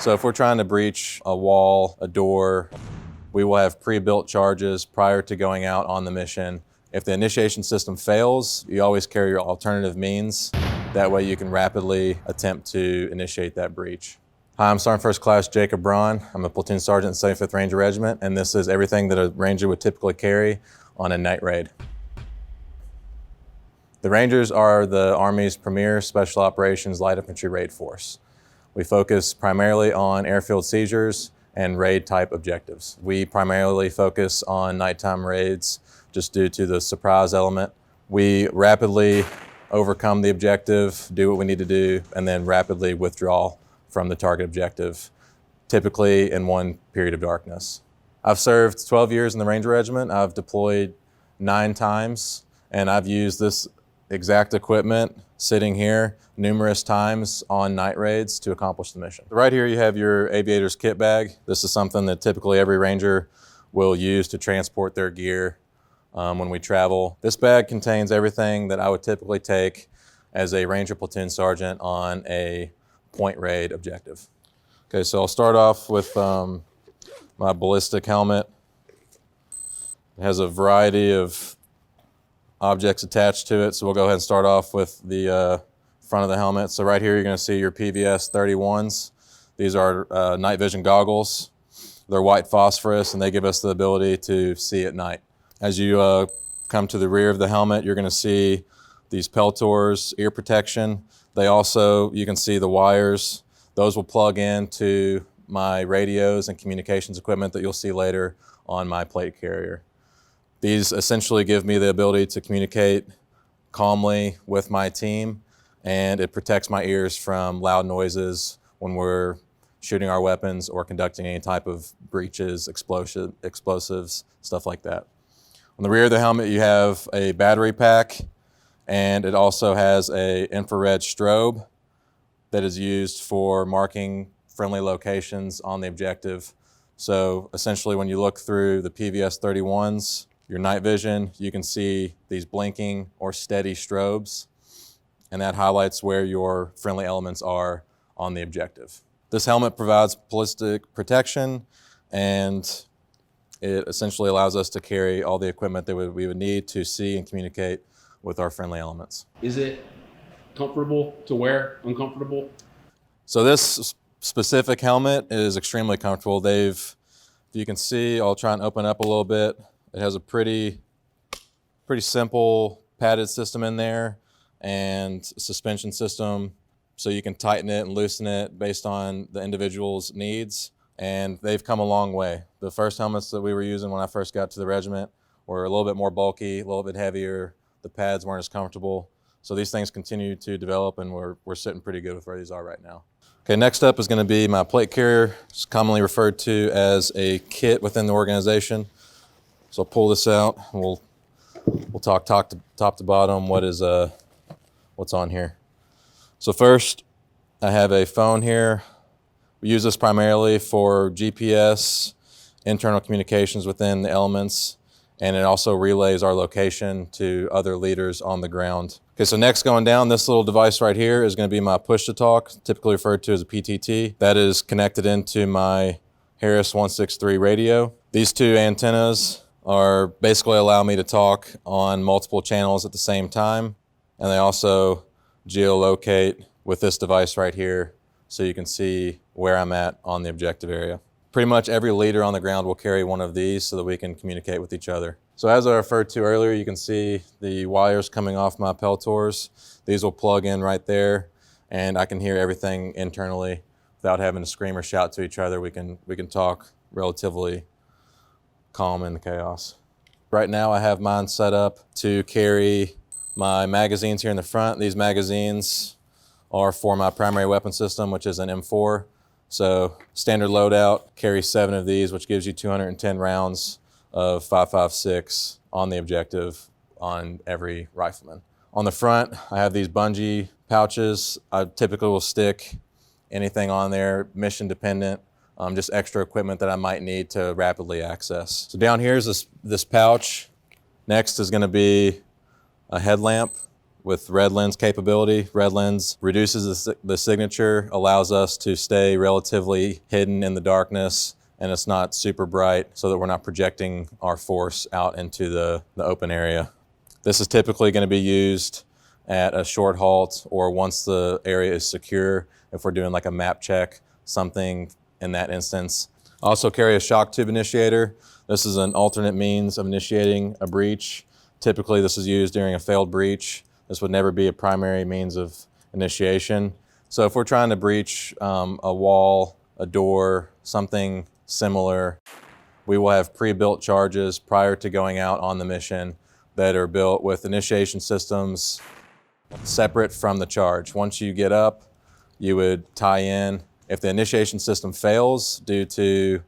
So if we're trying to breach a wall, a door, we will have pre-built charges prior to going out on the mission. If the initiation system fails, you always carry your alternative means. That way you can rapidly attempt to initiate that breach. Hi, I'm Sergeant First Class Jacob Braun. I'm a platoon sergeant in 75th Ranger Regiment, and this is everything that a Ranger would typically carry on a night raid. The Rangers are the Army's premier special operations light infantry raid force. We focus primarily on airfield seizures and raid type objectives. We primarily focus on nighttime raids just due to the surprise element. We rapidly overcome the objective, do what we need to do, and then rapidly withdraw from the target objective, typically in one period of darkness. I've served 12 years in the Ranger Regiment. I've deployed 9 times, and I've used this exact equipment sitting here numerous times on night raids to accomplish the mission. Right here you have your aviator's kit bag. This is something that typically every Ranger will use to transport their gear when we travel. This bag contains everything that I would typically take as a Ranger platoon sergeant on a point raid objective. Okay, so I'll start off with my ballistic helmet. It has a variety of objects attached to it, so we'll go ahead and start off with the front of the helmet. So right here you're going to see your PVS 31s. These are night vision goggles. They're white phosphorus and they give us the ability to see at night. As you come to the rear of the helmet, you're going to see these peltors, ear protection. They also, you can see the wires. Those will plug into my radios and communications equipment that you'll see later on my plate carrier. These essentially give me the ability to communicate calmly with my team, and it protects my ears from loud noises when we're shooting our weapons or conducting any type of breaches, explosives, stuff like that. On the rear of the helmet you have a battery pack, and it also has an infrared strobe that is used for marking friendly locations on the objective. So essentially when you look through the PVS 31s, your night vision, you can see these blinking or steady strobes, and that highlights where your friendly elements are on the objective. This helmet provides ballistic protection, and it essentially allows us to carry all the equipment that we would need to see and communicate with our friendly elements. Is it comfortable to wear, uncomfortable? So this specific helmet is extremely comfortable. If you can see, I'll try and open up a little bit. It has a pretty simple padded system in there and a suspension system, so you can tighten it and loosen it based on the individual's needs, and they've come a long way. The first helmets that we were using when I first got to the regiment were a little bit more bulky, a little bit heavier. The pads weren't as comfortable. So these things continue to develop, and we're sitting pretty good with where these are right now. Okay, next up is going to be my plate carrier. It's commonly referred to as a kit within the organization. So I'll pull this out, and we'll talk top to bottom what's on here. So first, I have a phone here. We use this primarily for GPS, internal communications within the elements, and it also relays our location to other leaders on the ground. Okay, so next going down, this little device right here is going to be my push-to-talk, typically referred to as a PTT. That is connected into my Harris 163 radio. These two antennas basically allow me to talk on multiple channels at the same time, and they also geolocate with this device right here, so you can see where I'm at on the objective area. Pretty much every leader on the ground will carry one of these so that we can communicate with each other. So as I referred to earlier, you can see the wires coming off my peltors. These will plug in right there, and I can hear everything internally without having to scream or shout to each other. We can talk relatively calm in the chaos. Right now I have mine set up to carry my magazines here in the front. These magazines are for my primary weapon system, which is an M4. So standard loadout carries 7 of these, which gives you 210 rounds of 5.56 on the objective on every rifleman. On the front, I have these bungee pouches. I typically will stick anything on there, mission dependent, just extra equipment that I might need to rapidly access. So down here is this pouch. Next is going to be a headlamp with red lens capability. Red lens reduces the signature, allows us to stay relatively hidden in the darkness, and it's not super bright so that we're not projecting our force out into the open area. This is typically going to be used at a short halt or once the area is secure, if we're doing like a map check, something in that instance. Also carry a shock tube initiator. This is an alternate means of initiating a breach. Typically this is used during a failed breach. This would never be a primary means of initiation. So if we're trying to breach a wall, a door, something similar, we will have pre-built charges prior to going out on the mission that are built with initiation systems separate from the charge. Once you get up, you would tie in. If the initiation system fails due to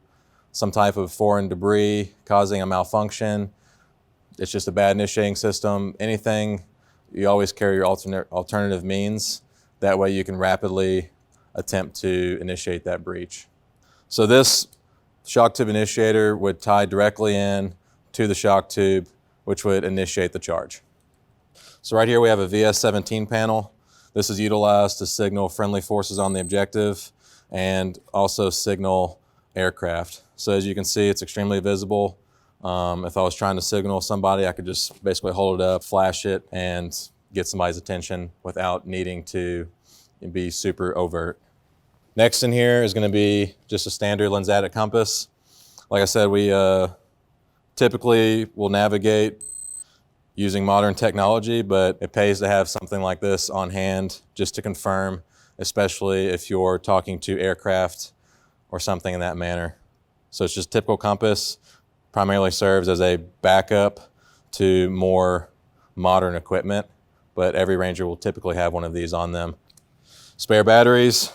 some type of foreign debris causing a malfunction, it's just a bad initiating system. Anything, you always carry your alternative means. That way you can rapidly attempt to initiate that breach. So this shock tube initiator would tie directly in to the shock tube, which would initiate the charge. So right here we have a VS-17 panel. This is utilized to signal friendly forces on the objective and also signal aircraft. So as you can see, it's extremely visible. If I was trying to signal somebody, I could just basically hold it up, flash it, and get somebody's attention without needing to be super overt. Next in here is going to be just a standard lensatic compass. Like I said, we typically will navigate using modern technology, but it pays to have something like this on hand just to confirm, especially if you're talking to aircraft or something in that manner. So it's just typical compass, primarily serves as a backup to more modern equipment, but every Ranger will typically have one of these on them. Spare batteries.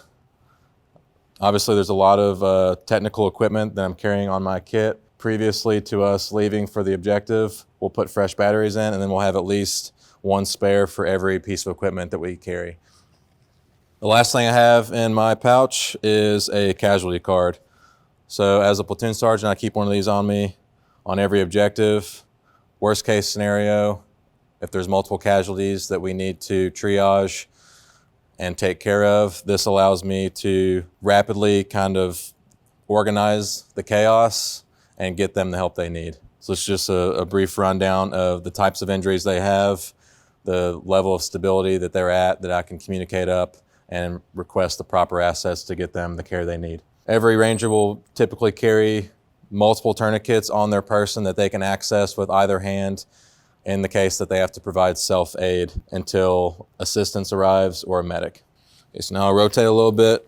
Obviously there's a lot of technical equipment that I'm carrying on my kit. Previously to us leaving for the objective, we'll put fresh batteries in, and then we'll have at least one spare for every piece of equipment that we carry. The last thing I have in my pouch is a casualty card. So as a platoon sergeant, I keep one of these on me on every objective. Worst case scenario, if there's multiple casualties that we need to triage and take care of, this allows me to rapidly kind of organize the chaos and get them the help they need. So it's just a brief rundown of the types of injuries they have, the level of stability that they're at that I can communicate up and request the proper assets to get them the care they need. Every Ranger will typically carry multiple tourniquets on their person that they can access with either hand in the case that they have to provide self-aid until assistance arrives or a medic. Okay, so now I'll rotate a little bit.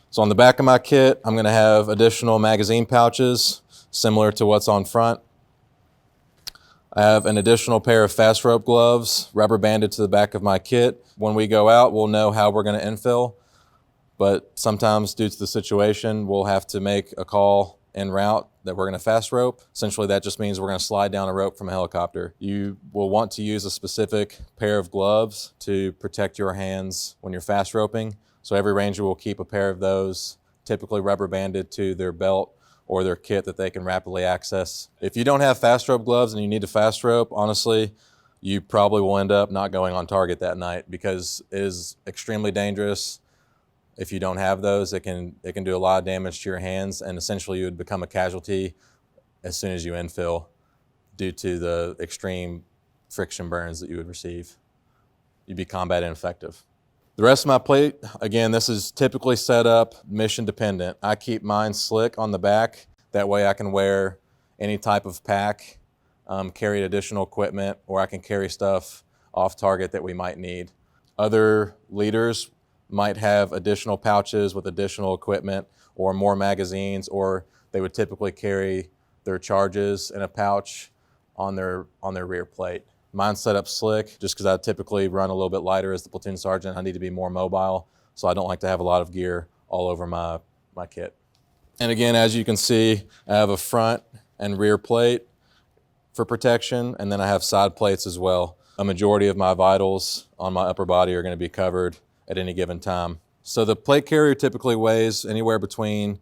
So on the back of my kit, I'm going to have additional magazine pouches similar to what's on front. I have an additional pair of fast rope gloves rubber banded to the back of my kit. When we go out, we'll know how we're going to infill, but sometimes due to the situation, we'll have to make a call en route that we're going to fast rope. Essentially, that just means we're going to slide down a rope from a helicopter. You will want to use a specific pair of gloves to protect your hands when you're fast roping. So every Ranger will keep a pair of those, typically rubber banded to their belt or their kit that they can rapidly access. If you don't have fast rope gloves and you need to fast rope, honestly, you probably will end up not going on target that night because it is extremely dangerous. If you don't have those, it can do a lot of damage to your hands, and essentially you would become a casualty as soon as you infill due to the extreme friction burns that you would receive. You'd be combat ineffective. The rest of my plate, again, this is typically set up mission dependent. I keep mine slick on the back. That way I can wear any type of pack, carry additional equipment, or I can carry stuff off target that we might need. Other leaders might have additional pouches with additional equipment or more magazines, or they would typically carry their charges in a pouch on their rear plate. Mine's set up slick just because I typically run a little bit lighter as the platoon sergeant. I need to be more mobile, so I don't like to have a lot of gear all over my kit. And again, as you can see, I have a front and rear plate for protection, and then I have side plates as well. A majority of my vitals on my upper body are going to be covered at any given time. So the plate carrier typically weighs anywhere between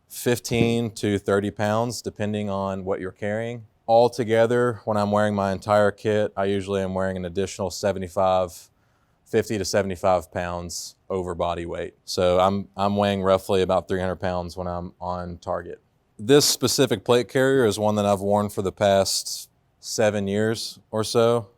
15 to 30 pounds, depending on what you're carrying. Altogether, when I'm wearing my entire kit, I usually am wearing an additional 50 to 75 pounds over body weight. So I'm weighing roughly about 300 pounds when I'm on target. This specific plate carrier is one that I've worn for the past 7 years or so.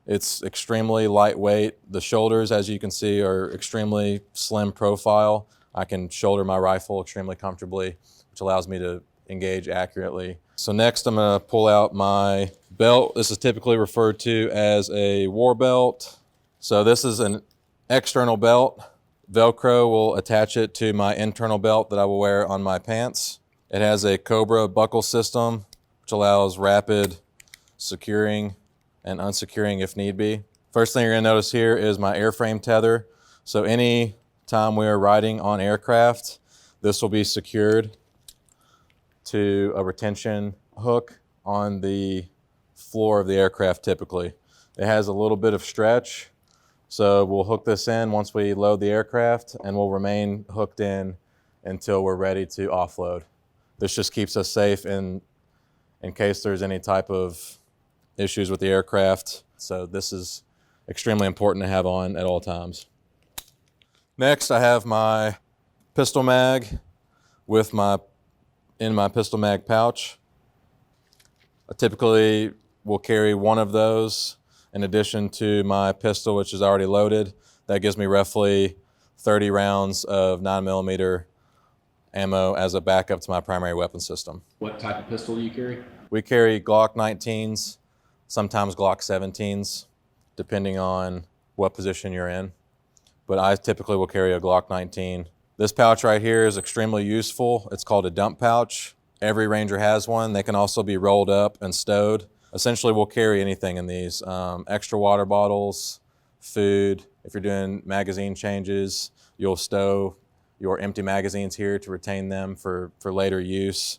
It's extremely lightweight. The shoulders, as you can see, are extremely slim profile. I can shoulder my rifle extremely comfortably, which allows me to engage accurately. So next I'm going to pull out my belt. This is typically referred to as a war belt. So this is an external belt. Velcro will attach it to my internal belt that I will wear on my pants. It has a Cobra buckle system, which allows rapid securing and unsecuring if need be. First thing you're going to notice here is my airframe tether. So any time we are riding on aircraft, this will be secured to a retention hook on the floor of the aircraft typically. It has a little bit of stretch, so we'll hook this in once we load the aircraft and we'll remain hooked in until we're ready to offload. This just keeps us safe in case there's any type of issues with the aircraft. So this is extremely important to have on at all times. Next, I have my pistol mag in my pistol mag pouch. I typically will carry one of those in addition to my pistol, which is already loaded. That gives me roughly 30 rounds of 9mm ammo as a backup to my primary weapon system. What type of pistol do you carry? We carry Glock 19s, sometimes Glock 17s, depending on what position you're in. But I typically will carry a Glock 19. This pouch right here is extremely useful. It's called a dump pouch. Every Ranger has one. They can also be rolled up and stowed. Essentially, we'll carry anything in these. Extra water bottles, food. If you're doing magazine changes, you'll stow your empty magazines here to retain them for later use.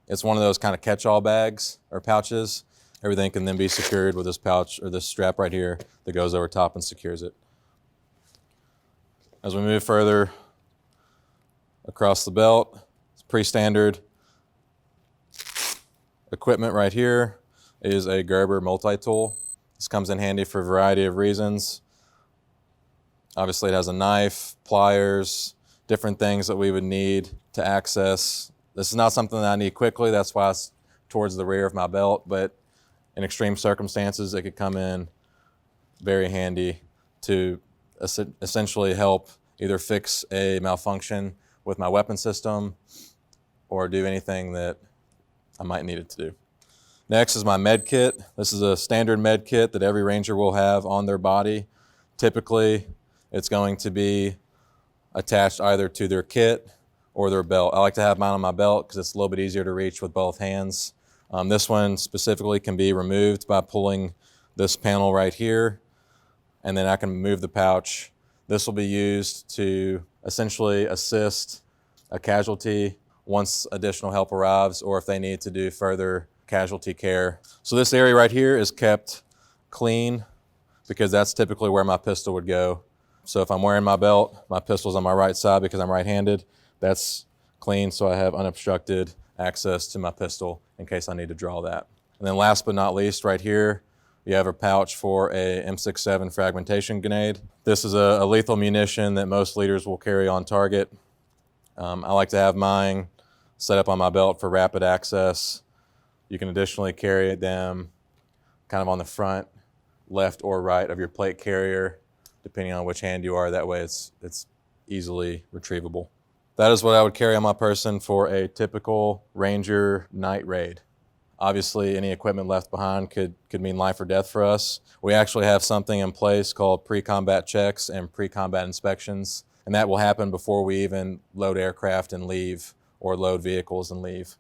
It's one of those kind of catch-all bags or pouches. Everything can then be secured with this pouch or this strap right here that goes over top and secures it. As we move further across the belt, it's pretty standard. Equipment right here is a Gerber multi-tool. This comes in handy for a variety of reasons. Obviously, it has a knife, pliers, different things that we would need to access. This is not something that I need quickly. That's why it's towards the rear of my belt, but in extreme circumstances, it could come in very handy to essentially help either fix a malfunction with my weapon system or do anything that I might need it to do. Next is my med kit. This is a standard med kit that every Ranger will have on their body. Typically, it's going to be attached either to their kit or their belt. I like to have mine on my belt because it's a little bit easier to reach with both hands. This one specifically can be removed by pulling this panel right here, and then I can move the pouch. This will be used to essentially assist a casualty once additional help arrives or if they need to do further casualty care. So this area right here is kept clean because that's typically where my pistol would go. So if I'm wearing my belt, my pistol's on my right side because I'm right-handed. That's clean, so I have unobstructed access to my pistol in case I need to draw that. And then last but not least, right here, you have a pouch for a M67 fragmentation grenade. This is a lethal munition that most leaders will carry on target. I like to have mine set up on my belt for rapid access. You can additionally carry them kind of on the front, left or right of your plate carrier, depending on which hand you are. That way it's easily retrievable. That is what I would carry on my person for a typical Ranger night raid. Obviously, any equipment left behind could mean life or death for us. We actually have something in place called pre-combat checks and pre-combat inspections, and that will happen before we even load aircraft and leave or load vehicles and leave.